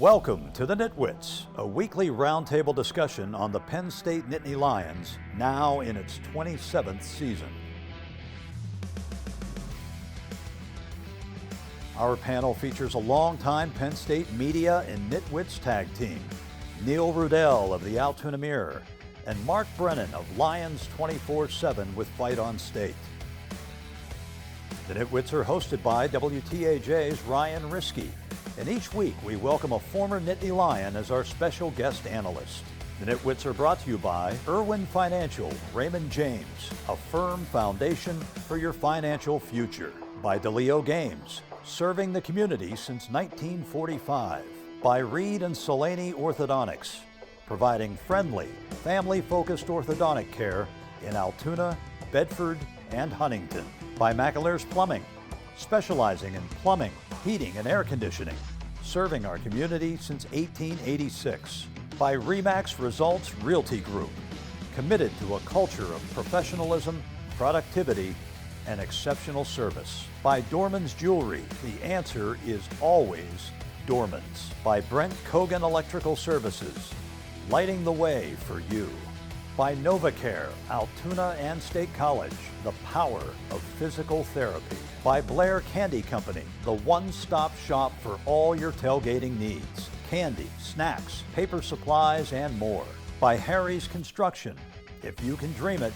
Welcome to the NitWits, a weekly roundtable discussion on the Penn State Nittany Lions, now in its 27th season. Our panel features a longtime Penn State media and NitWits tag team, Neil Rudell of the Altoona Mirror and Mark Brennan of Lions 24/7 with Fight on State. The NitWits are hosted by WTAJ's Ryan Riskey, and each week we welcome a former Nittany Lion as our special guest analyst. The NitWits are brought to you by Irwin Financial, Raymond James, a firm foundation for your financial future. By DeLeo Games, serving the community since 1945. By Reed and Solaney Orthodontics, providing friendly, family-focused orthodontic care in Altoona, Bedford, and Huntington. By McAlear's Plumbing, specializing in plumbing, heating, and air conditioning, serving our community since 1886. By RE/MAX Results Realty Group, committed to a culture of professionalism, productivity, and exceptional service. By Dorman's Jewelry, the answer is always Dorman's. By Brent Kogan Electrical Services, lighting the way for you. By NovaCare, Altoona and State College, the power of physical therapy. By Blair Candy Company, the one-stop shop for all your tailgating needs. Candy, snacks, paper supplies, and more. By Harry's Construction, if you can dream it,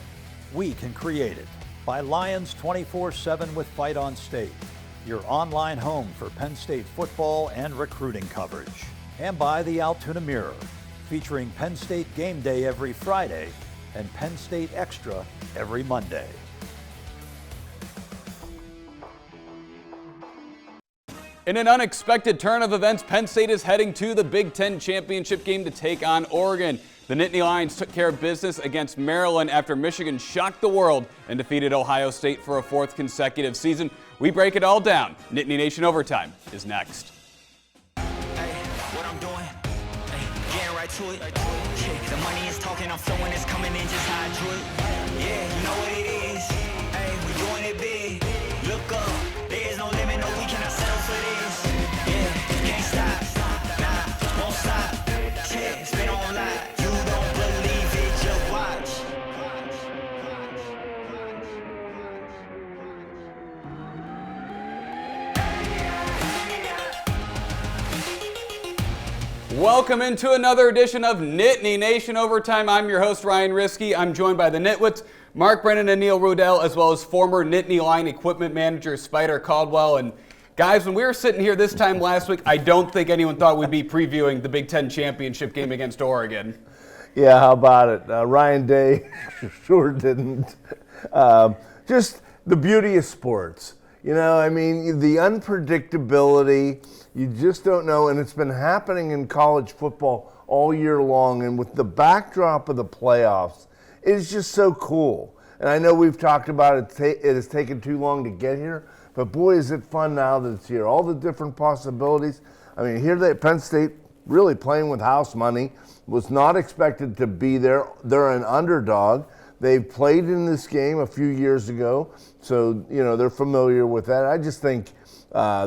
we can create it. By Lions 24/7 with Fight on State, your online home for Penn State football and recruiting coverage. And by the Altoona Mirror, featuring Penn State Game Day every Friday and Penn State Extra every Monday. In an unexpected turn of events, Penn State is heading to the Big Ten championship game to take on Oregon. The Nittany Lions took care of business against Maryland after Michigan shocked the world and defeated Ohio State for a fourth consecutive season. We break it all down. Nittany Nation Overtime is next. To it. The money is talking, I'm flowing, it's coming in just how I drew it. Yeah, you know what it is. Hey, we doing it big. Look up, there is no limit, no, we cannot settle for this. Yeah, can't stop, nah, won't stop. Yeah, it's been on live. You don't believe it, just watch. Welcome into another edition of Nittany Nation Overtime. I'm your host, Ryan Riskey. I'm joined by the NitWits, Mark Brennan and Neil Rudell, as well as former Nittany Lion equipment manager Spider Caldwell. And guys, when we were sitting here this time last week, I don't think anyone thought we'd be previewing the Big Ten championship game against Oregon. Yeah, how about it? Ryan Day sure didn't. Just the beauty of sports. You know, I mean, the unpredictability, you just don't know, and it's been happening in college football all year long, and with the backdrop of the playoffs, it's just so cool. And I know we've talked about it, it has taken too long to get here, but boy, is it fun now that it's here. All the different possibilities. I mean, here Penn State really playing with house money, was not expected to be there. They're an underdog. They've played in this game a few years ago, so you know they're familiar with that. I just think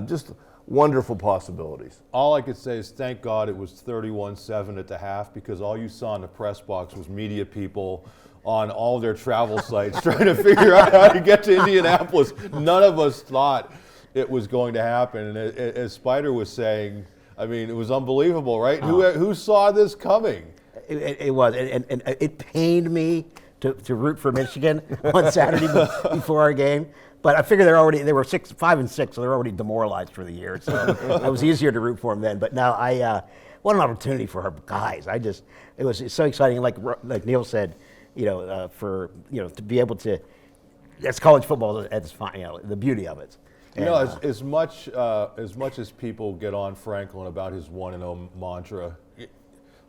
just wonderful possibilities. All I could say is thank God it was 31-7 at the half, because all you saw in the press box was media people on all their travel sites trying to figure out how to get to Indianapolis. None of us thought it was going to happen, and as Spider was saying, I mean, it was unbelievable, right? Who saw this coming? It was, and it pained me to root for Michigan on Saturday before our game. But I figured they were 5-6, so they're already demoralized for the year. So it was easier to root for them then. But now what an opportunity for our guys. It was so exciting. Like Neil said, to be able to, that's college football at its fine, the beauty of it. You know, as much as people get on Franklin about his 1-0 mantra,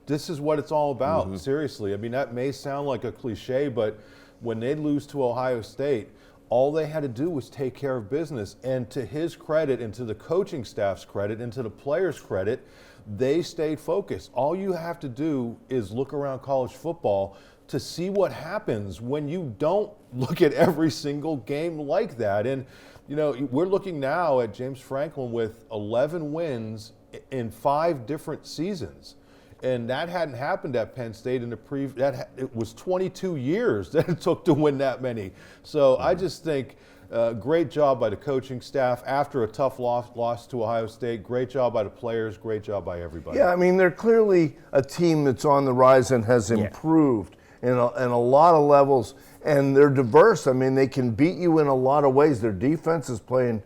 this is what it's all about. Mm-hmm. Seriously, I mean, that may sound like a cliche, but when they lose to Ohio State, all they had to do was take care of business. And to his credit, and to the coaching staff's credit, and to the players' credit, they stayed focused. All you have to do is look around college football to see what happens when you don't look at every single game like that. And, you know, we're looking now at James Franklin with 11 wins in 5 different seasons. And that hadn't happened at Penn State in the it was 22 years that it took to win that many. So I just think great job by the coaching staff after a tough loss to Ohio State. Great job by the players. Great job by everybody. Yeah, I mean, they're clearly a team that's on the rise and has improved in a lot of levels. And they're diverse. I mean, they can beat you in a lot of ways. Their defense is playing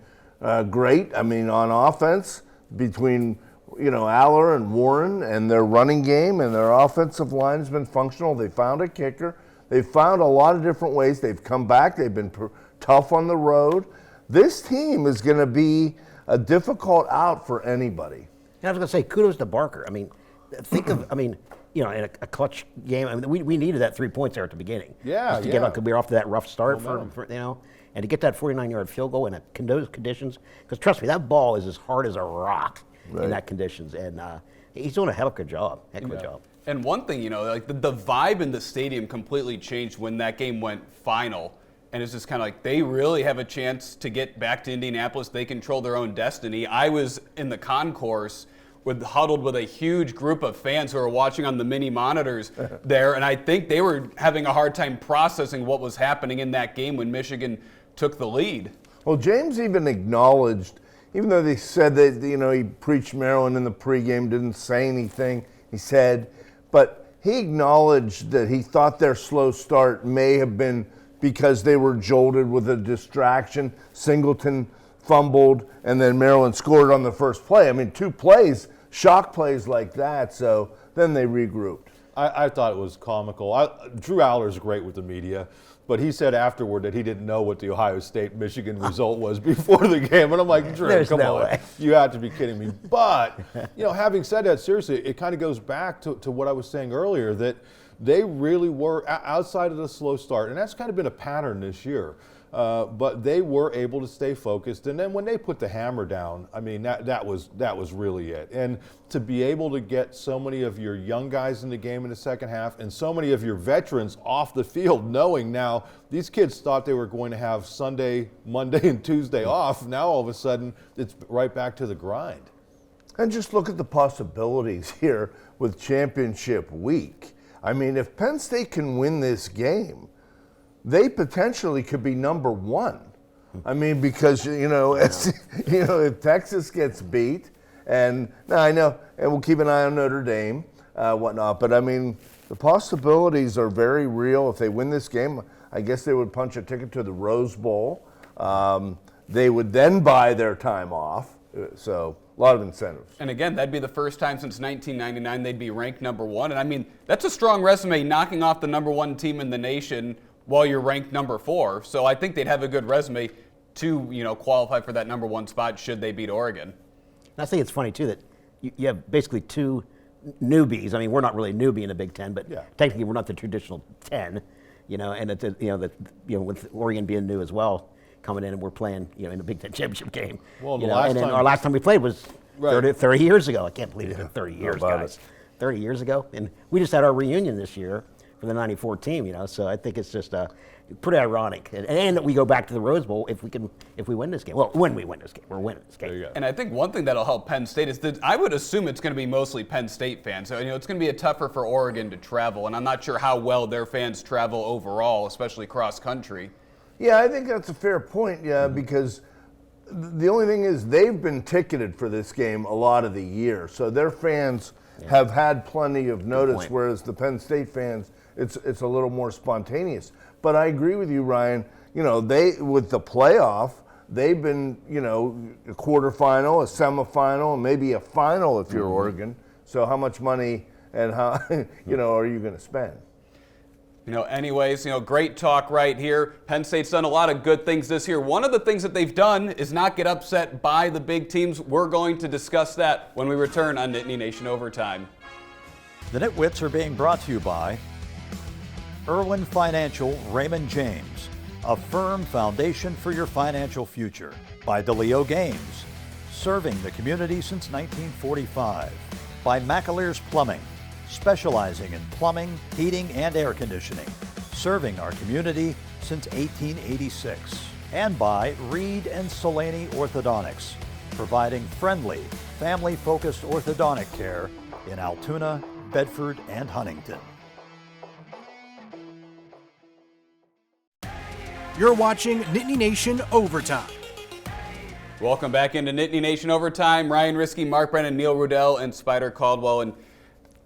great. I mean, on offense, between Aller and Warren, and their running game and their offensive line has been functional. They found a kicker. They've found a lot of different ways. They've come back. They've been tough on the road. This team is going to be a difficult out for anybody. And I was going to say, kudos to Barker. I mean, think of, in a clutch game, I mean, we needed that 3 points there at the beginning. Yeah, to get we were off to that rough start for and to get that 49-yard field goal in those conditions. Because trust me, that ball is as hard as a rock in that conditions. And he's doing a heck of a job. And one thing, like the vibe in the stadium completely changed when that game went final. And it's just kind of like they really have a chance to get back to Indianapolis. They control their own destiny. I was in the concourse huddled with a huge group of fans who were watching on the mini monitors there. And I think they were having a hard time processing what was happening in that game when Michigan took the lead. Well, James even acknowledged, even though they said that, he preached Maryland in the pregame, didn't say anything, but he acknowledged that he thought their slow start may have been because they were jolted with a distraction. Singleton fumbled, and then Maryland scored on the first play. I mean, 2 plays, shock plays like that, so then they regrouped. I thought it was comical. Drew Aller's great with the media, but he said afterward that he didn't know what the Ohio State-Michigan result was before the game. And I'm like, Drew, come on. You have to be kidding me. But, having said that, seriously, it kind of goes back to what I was saying earlier, that they really were, outside of the slow start, and that's kind of been a pattern this year, but they were able to stay focused. And then when they put the hammer down, I mean, that was really it. And to be able to get so many of your young guys in the game in the second half and so many of your veterans off the field, knowing now these kids thought they were going to have Sunday, Monday, and Tuesday off. Now all of a sudden it's right back to the grind. And just look at the possibilities here with championship week. I mean, if Penn State can win this game, they potentially could be number 1. I mean, because, if Texas gets beat, and I know, and we'll keep an eye on Notre Dame, whatnot, but I mean, the possibilities are very real. If they win this game, I guess they would punch a ticket to the Rose Bowl. They would then buy their time off. So a lot of incentives. And again, that'd be the first time since 1999 they'd be ranked number 1. And I mean, that's a strong resume, knocking off the number 1 team in the nation while you're ranked number 4. So I think they'd have a good resume to, qualify for that number 1 spot should they beat Oregon. And I think it's funny too that you have basically 2 newbies. I mean, we're not really a newbie in the Big Ten, but technically we're not the traditional 10. And with Oregon being new as well, coming in and we're playing, in the Big Ten championship game. Well, our last time we played was 30 years ago. I can't believe it's been 30 years, guys. 30 years ago, and we just had our reunion this year for the '94 team. So I think it's just pretty ironic, and that we go back to the Rose Bowl if we win this game. Well, when we win this game, we're winning this game. There you go. And I think one thing that'll help Penn State is that I would assume it's going to be mostly Penn State fans. So it's going to be tougher for Oregon to travel, and I'm not sure how well their fans travel overall, especially cross country. Yeah, I think that's a fair point, because the only thing is they've been ticketed for this game a lot of the year, so their fans have had plenty of notice, whereas the Penn State fans, it's a little more spontaneous. But I agree with you, Ryan. They, with the playoff, they've been, a quarterfinal, a semifinal, and maybe a final if you're Oregon. So how much money and how, are you going to spend? Anyways, great talk right here. Penn State's done a lot of good things this year. One of the things that they've done is not get upset by the big teams. We're going to discuss that when we return on Nittany Nation Overtime. The Nitwits are being brought to you by Irwin Financial Raymond James, a firm foundation for your financial future. By DeLeo Games, serving the community since 1945. By McAleer's Plumbing, specializing in plumbing, heating, and air conditioning, serving our community since 1886. And by Reed and Solaney Orthodontics, providing friendly, family-focused orthodontic care in Altoona, Bedford, and Huntington. You're watching Nittany Nation Overtime. Welcome back into Nittany Nation Overtime. Ryan Risky, Mark Brennan, Neil Rudell, and Spider Caldwell. And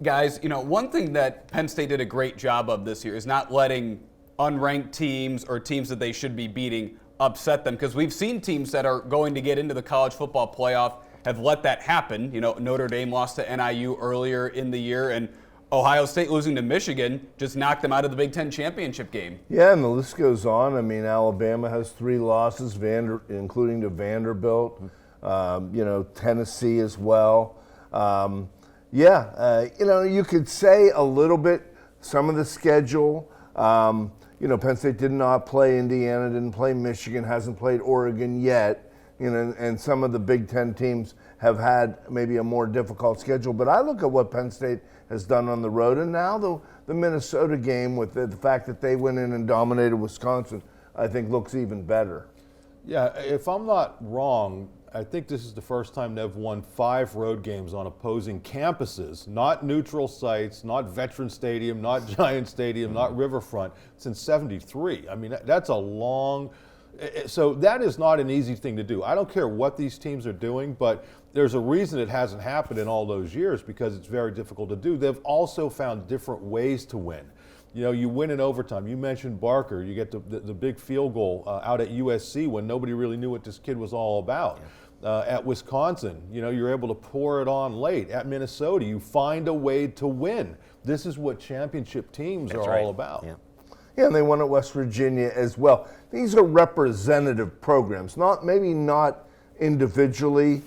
guys, one thing that Penn State did a great job of this year is not letting unranked teams or teams that they should be beating upset them, because we've seen teams that are going to get into the college football playoff have let that happen. Notre Dame lost to NIU earlier in the year, and Ohio State losing to Michigan just knocked them out of the Big Ten championship game. Yeah, and the list goes on. I mean, Alabama has 3 losses, including to Vanderbilt. Tennessee as well. You could say a little bit some of the schedule. Penn State did not play Indiana, didn't play Michigan, hasn't played Oregon yet. And some of the Big Ten teams have had maybe a more difficult schedule. But I look at what Penn State has done on the road, and now the Minnesota game, with the fact that they went in and dominated Wisconsin, I think looks even better. Yeah, if I'm not wrong, I think this is the first time they've won 5 road games on opposing campuses, not neutral sites, not Veteran Stadium, not Giant Stadium, not Riverfront, since '73. I mean, that's a long. So that is not an easy thing to do. I don't care what these teams are doing, but there's a reason it hasn't happened in all those years, because it's very difficult to do. They've also found different ways to win. You win in overtime. You mentioned Barker. You get the big field goal out at USC when nobody really knew what this kid was all about. At Wisconsin, you're able to pour it on late. At Minnesota, you find a way to win. This is what championship teams are all about. Yeah, and they won at West Virginia as well. These are representative programs, maybe not individually.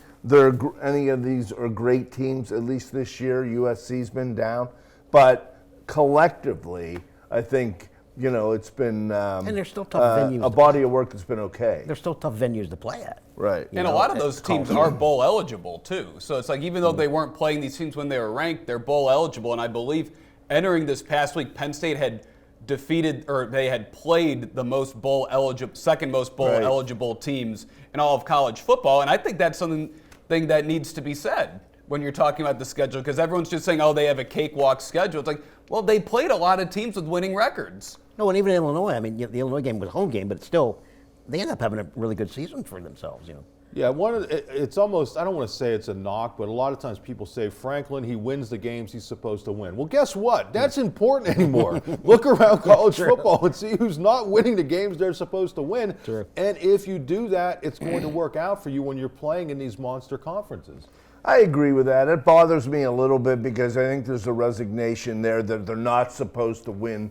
Any of these are great teams, at least this year. USC's been down. But collectively, I think, it's been and they're still tough venues. A body of work that's been okay. They're still tough venues to play at. Right. And a lot of those teams are bowl eligible, too. So it's like, even though they weren't playing these teams when they were ranked, they're bowl eligible. And I believe entering this past week, Penn State had they had played the second most bowl eligible teams in all of college football. And I think that's something that needs to be said when you're talking about the schedule, because everyone's just saying, they have a cakewalk schedule. It's like, well, they played a lot of teams with winning records. No, and even in Illinois, the Illinois game was a home game, but still, they ended up having a really good season for themselves, Yeah, it's almost, I don't want to say it's a knock, but a lot of times people say, Franklin, he wins the games he's supposed to win. Well, guess what? That's important anymore. Look around college football and see who's not winning the games they're supposed to win. Sure. And if you do that, it's going to work out for you when you're playing in these monster conferences. I agree with that. It bothers me a little bit, because I think there's a resignation there that they're not supposed to win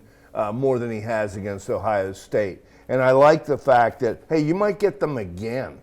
more than he has against Ohio State. And I like the fact that, hey, you might get them again.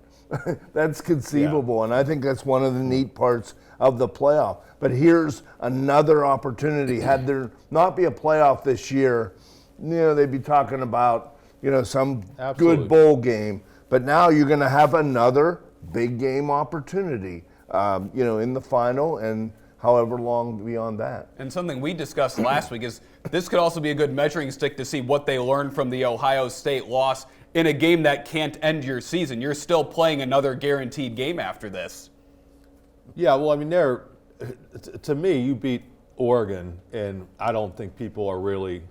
That's conceivable, and I think that's one of the neat parts of the playoff. But here's another opportunity. Had there not be a playoff this year, they'd be talking about, some good bowl game. But now you're going to have another big game opportunity, in the final and however long beyond that. And something we discussed last week is this could also be a good measuring stick to see what they learned from the Ohio State loss in a game that can't end your season. You're still playing another guaranteed game after this. Yeah, well, I mean, to me, you beat Oregon, and I don't think people are really,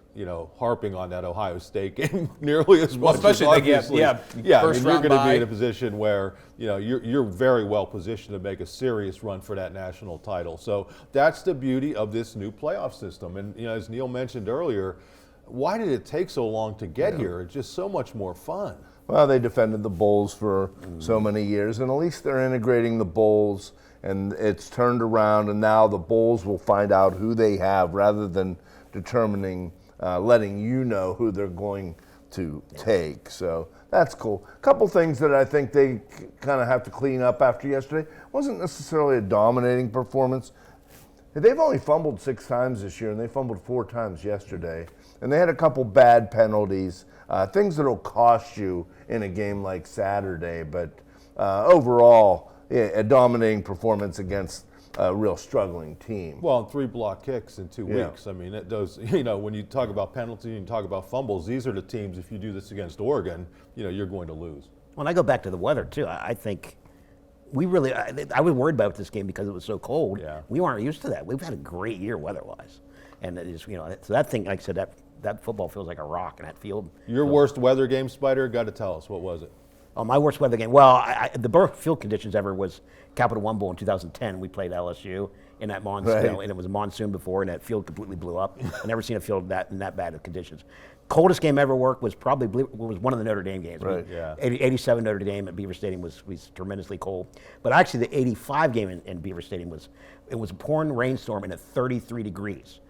harping on that Ohio State game nearly as much. Especially as obviously. I mean, you're going to be in a position where you're very well positioned to make a serious run for that national title. So that's the beauty of this new playoff system. And as Neil mentioned earlier, why did it take so long to get here? It's just so much more fun. Well, they defended the bowls for so many years, and at least they're integrating the bowls, and it's turned around, and now the bowls will find out who they have rather than determining, letting you know who they're going to take. So that's cool. A couple things that I think they kind of have to clean up after yesterday. Wasn't necessarily a dominating performance. They've only fumbled 6 times this year, and they fumbled 4 times yesterday. And they had a couple bad penalties, things that will cost you in a game like Saturday. But overall, a dominating performance against a real struggling team. Well, and 3 block kicks in 2 weeks. I mean, those, when you talk about penalties and you talk about fumbles, these are the teams, if you do this against Oregon, you're going to lose. When I go back to the weather, too, I think I was worried about this game because it was so cold. Yeah. We weren't used to that. We've had a great year weather-wise, and it is, so that thing, like I said, that football feels like a rock in that field. Your worst weather game, Spider? Got to tell us, what was it? Oh, my worst weather game. Well, the worst field conditions ever was Capital One Bowl in 2010. We played LSU in that monsoon, and it was a monsoon before, and that field completely blew up. I've never seen a field in that bad of conditions. Coldest game ever worked was probably one of the Notre Dame games. Right. Yeah. 87 Notre Dame at Beaver Stadium was tremendously cold. But actually, the 85 game in Beaver Stadium was a pouring rainstorm and at 33 degrees.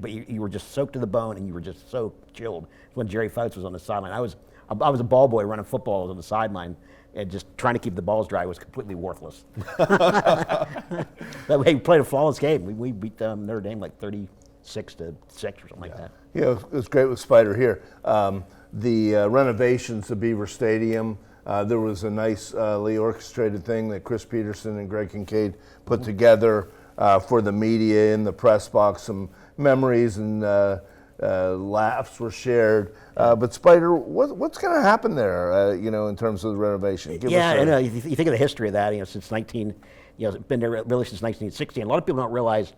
But you were just soaked to the bone, and you were just so chilled. When Jerry Fouts was on the sideline, I was a ball boy running footballs on the sideline, and just trying to keep the balls dry was completely worthless. But we played a flawless game. We beat Notre Dame like 36-6 or something like that. Yeah, it was great with Spider here. The renovations of Beaver Stadium, there was a nicely orchestrated thing that Chris Peterson and Greg Kincaid put together for the media in the press box. Some memories and laughs were shared. But Spider, what's going to happen there? In terms of the renovation. Give us you think of the history of that. Since it's been there really since 1960. And a lot of people don't realize,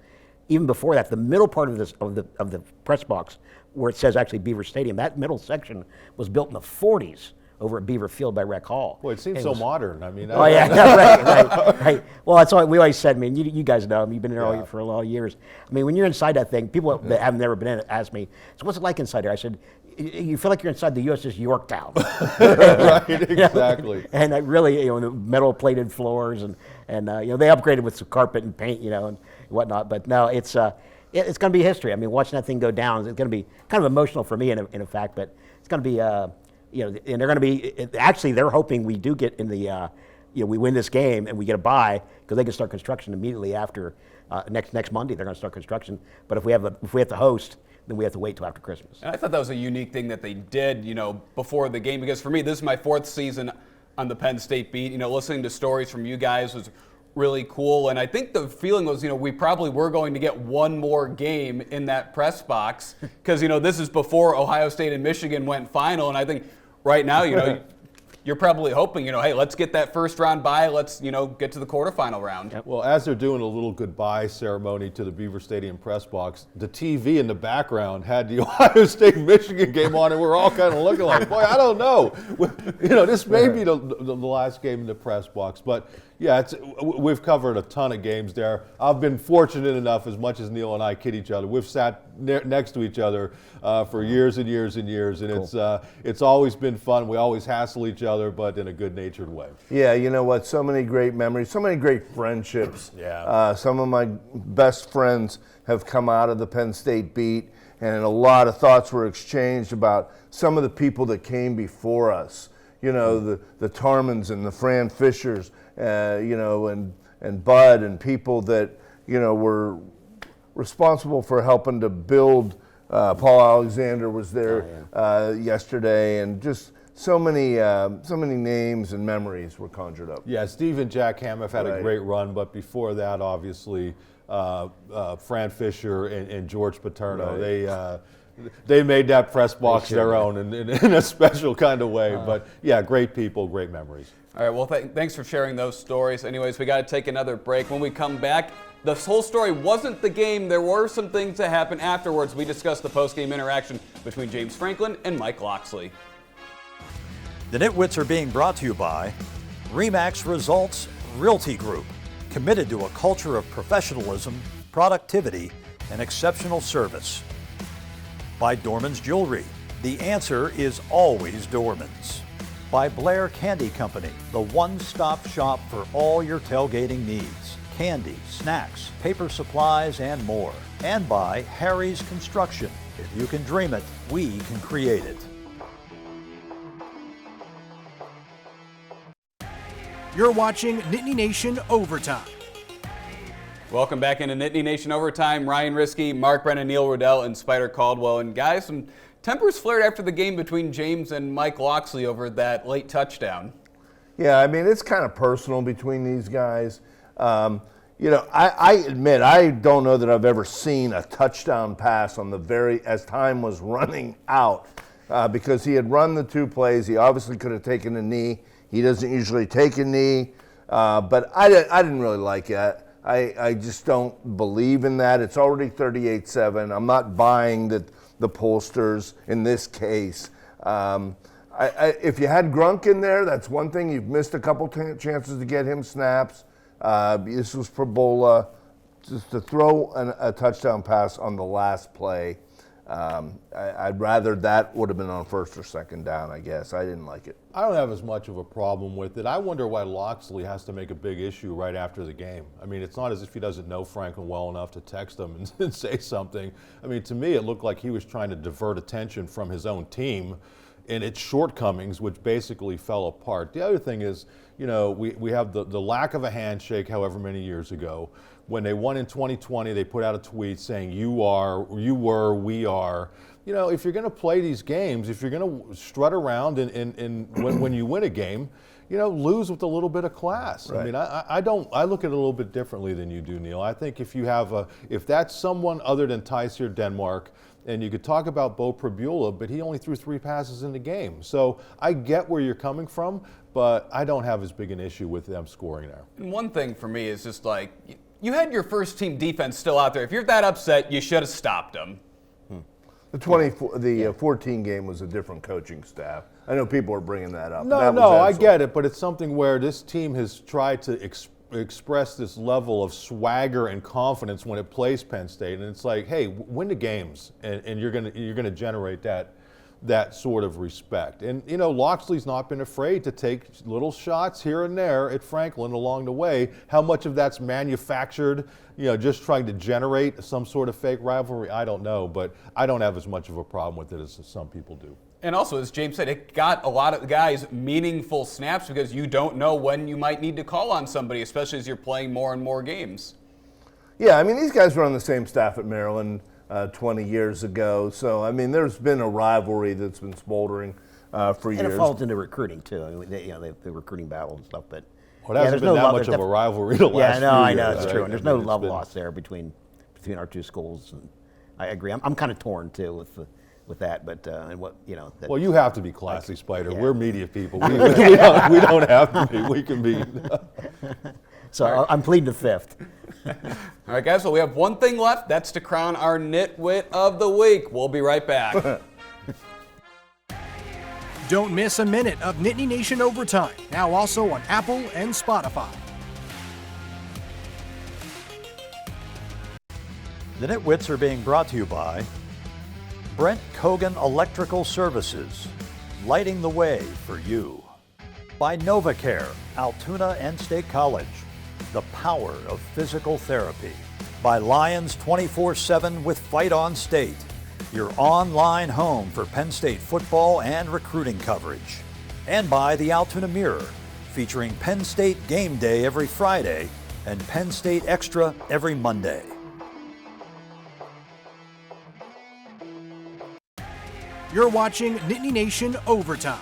even before that, the middle part of the press box, where it says actually Beaver Stadium, that middle section was built in the 40s over at Beaver Field by Rec Hall. Boy, it seems so modern. I mean, right. Well, that's what we always said. I mean, you guys know. You've been there for a lot of years. I mean, when you're inside that thing, people that have never been in it ask me, "So what's it like inside there?" I said, "You feel like you're inside the USS Yorktown." Right, exactly. And really, the metal plated floors and they upgraded with some carpet and paint, and whatnot. But no, it's going to be history. I mean, watching that thing go down, it's going to be kind of emotional for me in fact, but it's going to be. And they're going to be, actually, they're hoping we do get in the, we win this game and we get a bye, because they can start construction immediately after next Monday. They're going to start construction. But if we have to host, then we have to wait till after Christmas. And I thought that was a unique thing that they did, before the game, because for me, this is my 4th season on the Penn State beat. Listening to stories from you guys was really cool. And I think the feeling was, we probably were going to get one more game in that press box, because, this is before Ohio State and Michigan went final. And I think right now, you're probably hoping, hey, let's get that first round bye. Let's, get to the quarterfinal round. Yep. Well, as they're doing a little goodbye ceremony to the Beaver Stadium press box, the TV in the background had the Ohio State-Michigan game on, and we're all kind of looking like, boy, I don't know. This may be the last game in the press box. But, yeah, we've covered a ton of games there. I've been fortunate enough, as much as Neil and I kid each other, we've sat next to each other for years and years and years, and cool. It's always been fun. We always hassle each other, but in a good-natured way. Yeah, you know what? So many great memories, so many great friendships. Yeah. Some of my best friends have come out of the Penn State beat, and a lot of thoughts were exchanged about some of the people that came before us. The Tarmans and the Fran Fishers, and Bud, and people that, were responsible for helping to build. Paul Alexander was there yesterday, and just so many names and memories were conjured up. Yeah, Steve and Jack Ham have had a great run, but before that, obviously, Fran Fisher and George Paterno, they made that press box their own in a special kind of way. But yeah, great people, great memories. All right, well, thanks for sharing those stories. Anyways, we got to take another break. When we come back, the whole story wasn't the game. There were some things that happened afterwards. We discussed the post-game interaction between James Franklin and Mike Loxley. The NitWits are being brought to you by RE/MAX Results Realty Group, committed to a culture of professionalism, productivity, and exceptional service. By Dorman's Jewelry. The answer is always Dorman's. By Blair Candy Company, the one-stop shop for all your tailgating needs. Candy, snacks, paper supplies, and more. And by Harry's Construction. If you can dream it, we can create it. You're watching Nittany Nation Overtime. Welcome back into Nittany Nation Overtime. Ryan Risky, Mark Brennan, Neil Rudell, and Spider Caldwell. And guys, some tempers flared after the game between James and Mike Loxley over that late touchdown. Yeah, I mean, it's kind of personal between these guys. I admit, I don't know that I've ever seen a touchdown pass on as time was running out, because he had run the 2 plays. He obviously could have taken a knee. He doesn't usually take a knee. But I didn't really like it. I just don't believe in that. It's already 38-7. I'm not buying the pollsters in this case. If you had Grunk in there, that's one thing. You've missed a couple chances to get him snaps. This was for Bola. Just to throw a touchdown pass on the last play, I'd rather that would have been on first or second down, I guess. I didn't like it. I don't have as much of a problem with it. I wonder why Loxley has to make a big issue right after the game. I mean, it's not as if he doesn't know Franklin well enough to text him and say something. I mean, to me, it looked like he was trying to divert attention from his own team and its shortcomings, which basically fell apart. The other thing is, you know, we have the lack of a handshake however many years ago. When they won in 2020, they put out a tweet saying, you were, we are. You know, if you're going to play these games, if you're going to strut around and when you win a game, you know, lose with a little bit of class. Right. I mean, I look at it a little bit differently than you do, Neil. I think if that's someone other than Tysier Denmark, and you could talk about Bo Prabula, but he only threw 3 passes in the game. So I get where you're coming from, but I don't have as big an issue with them scoring there. And one thing for me is just like, you had your first team defense still out there. If you're that upset, you should have stopped them. The 14 game was a different coaching staff. I know people are bringing that up. No, I get it, but it's something where this team has tried to express this level of swagger and confidence when it plays Penn State, and it's like, hey, win the games, and you're gonna generate that sort of respect. And you know, Loxley's not been afraid to take little shots here and there at Franklin along the way. How much of that's manufactured, you know, just trying to generate some sort of fake rivalry, I don't know, but I don't have as much of a problem with it as some people do. And also, as James said, it got a lot of guys meaningful snaps because you don't know when you might need to call on somebody, especially as you're playing more and more games. Yeah, I mean, these guys were on the same staff at Maryland 20 years ago. So, I mean, there's been a rivalry that's been smoldering for years. And it falls into recruiting, too. I mean, the recruiting battle and stuff. But well, it hasn't been that much of a rivalry the last few years. I know, it's true. And there's no love lost there between our two schools. And I agree. I'm kind of torn, too, with that, but and what you know. Well, you have to be classy, Spider. Yeah. We're media people. We don't have to be. We can be. So I'm pleading the fifth. All right, guys. So we have one thing left. That's to crown our Nitwit of the Week. We'll be right back. Don't miss a minute of Nittany Nation Overtime. Now also on Apple and Spotify. The Nitwits are being brought to you by Brent Kogan Electrical Services, lighting the way for you. By NovaCare, Altoona and State College, the power of physical therapy. By Lions 24/7 with Fight on State, your online home for Penn State football and recruiting coverage. And by the Altoona Mirror, featuring Penn State Game Day every Friday and Penn State Extra every Monday. You're watching Nittany Nation Overtime.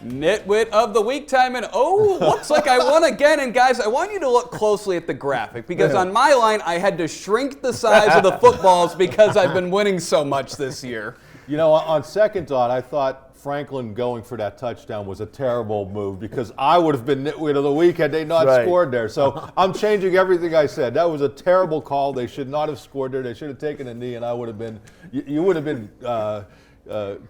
Nitwit of the Week time, and looks like I won again. And guys, I want you to look closely at the graphic because on my line I had to shrink the size of the footballs because I've been winning so much this year. You know, on second thought, I thought Franklin going for that touchdown was a terrible move because I would have been Nitwit of the Week had they not scored there. So I'm changing everything I said. That was a terrible call. They should not have scored there. They should have taken a knee, and I would have been. You would have been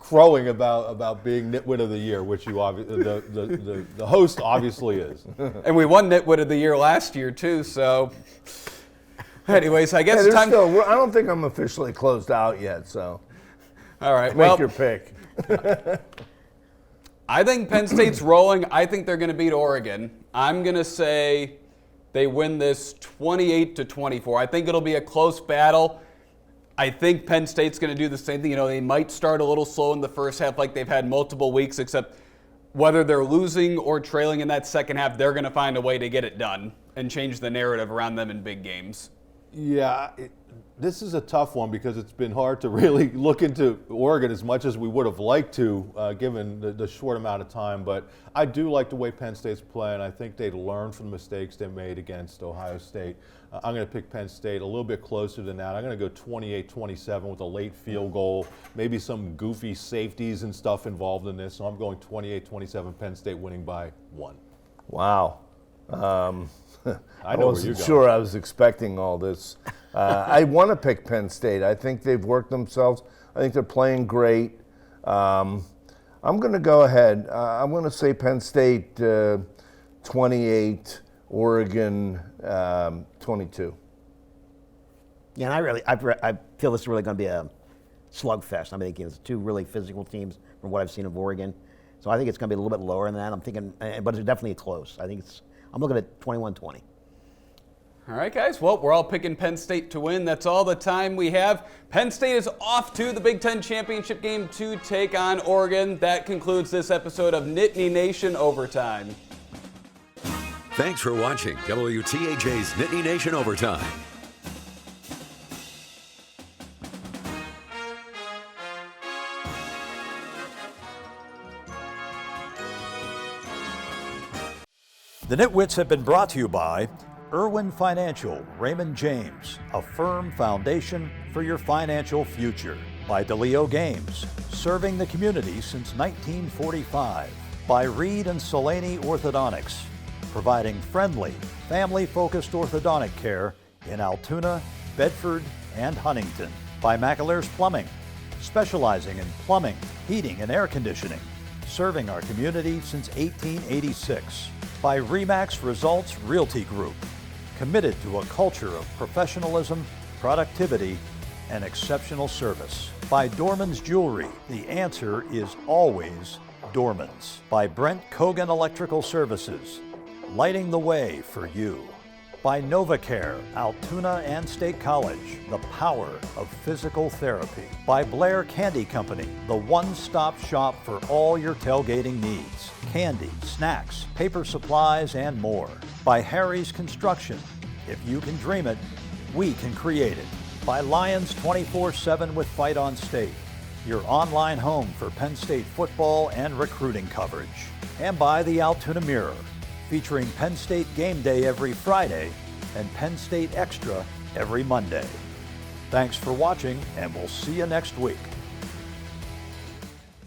crowing about being Nitwit of the Year, which you the host obviously is. And we won Nitwit of the Year last year too. So, anyways, I guess it's time. I don't think I'm officially closed out yet. So, all right, make your pick. I think Penn State's rolling. I think they're going to beat Oregon. I'm going to say they win this 28-24. I think it'll be a close battle. I think Penn State's going to do the same thing. You know, they might start a little slow in the first half like they've had multiple weeks, except whether they're losing or trailing in that second half, they're going to find a way to get it done and change the narrative around them in big games. Yeah, this is a tough one because it's been hard to really look into Oregon as much as we would have liked to, given the short amount of time. But I do like the way Penn State's playing. I think they learned from the mistakes they made against Ohio State. I'm going to pick Penn State a little bit closer than that. I'm going to go 28-27 with a late field goal, maybe some goofy safeties and stuff involved in this. So I'm going 28-27, Penn State winning by 1. Wow. I know where wasn't you're going. sure I was expecting all this. I want to pick Penn State. I think they've worked themselves. I think they're playing great. I'm going to go ahead. I'm going to say Penn State 28, Oregon 22. Yeah, and I feel this is really going to be a slugfest. I'm thinking it's two really physical teams from what I've seen of Oregon. So I think it's going to be a little bit lower than that. I'm thinking, but it's definitely close. I'm looking at 21-20. All right, guys. Well, we're all picking Penn State to win. That's all the time we have. Penn State is off to the Big Ten Championship game to take on Oregon. That concludes this episode of Nittany Nation Overtime. Thanks for watching WTAJ's Nittany Nation Overtime. The Nitwits have been brought to you by Irwin Financial, Raymond James, a firm foundation for your financial future. By DeLeo Games, serving the community since 1945. By Reed and Solaney Orthodontics, providing friendly, family-focused orthodontic care in Altoona, Bedford, and Huntington. By McAlear's Plumbing, specializing in plumbing, heating, and air conditioning, serving our community since 1886. By RE/MAX Results Realty Group, committed to a culture of professionalism, productivity, and exceptional service. By Dorman's Jewelry, the answer is always Dorman's. By Brent Kogan Electrical Services, lighting the way for you. By NovaCare, Altoona and State College, the power of physical therapy. By Blair Candy Company, the one-stop shop for all your tailgating needs. Candy, snacks, paper supplies, and more. By Harry's Construction. If you can dream it, we can create it. By Lions 24/7 with Fight on State, your online home for Penn State football and recruiting coverage. And by the Altoona Mirror, featuring Penn State Game Day every Friday and Penn State Extra every Monday. Thanks for watching, and we'll see you next week.